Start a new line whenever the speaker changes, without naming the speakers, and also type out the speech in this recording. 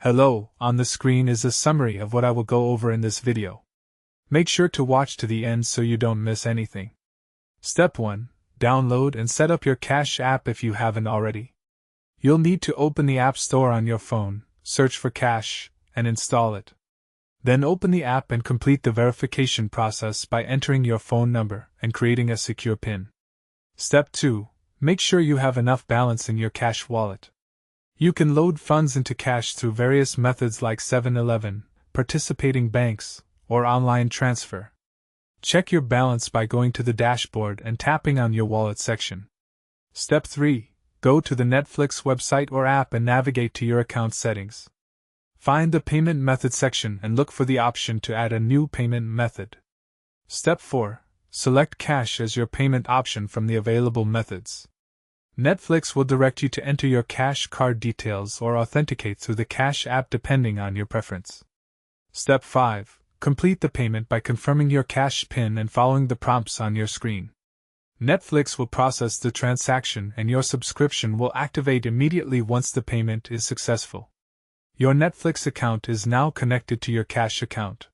Hello, on the screen is a summary of what I will go over in this video. Make sure to watch to the end so you don't miss anything. Step 1. Download and set up your GCASH app if you haven't already. You'll need to open the App Store on your phone, search for GCASH, and install it. Then open the app and complete the verification process by entering your phone number and creating a secure PIN. Step 2. Make sure you have enough balance in your GCASH wallet. You can load funds into GCASH through various methods like 7-Eleven, participating banks, or online transfer. Check your balance by going to the dashboard and tapping on your wallet section. Step 3. Go to the Netflix website or app and navigate to your account settings. Find the payment method section and look for the option to add a new payment method. Step 4. Select GCASH as your payment option from the available methods. Netflix will direct you to enter your GCASH card details or authenticate through the GCASH app depending on your preference. Step 5. Complete the payment by confirming your GCASH PIN and following the prompts on your screen. Netflix will process the transaction and your subscription will activate immediately once the payment is successful. Your Netflix account is now connected to your GCASH account.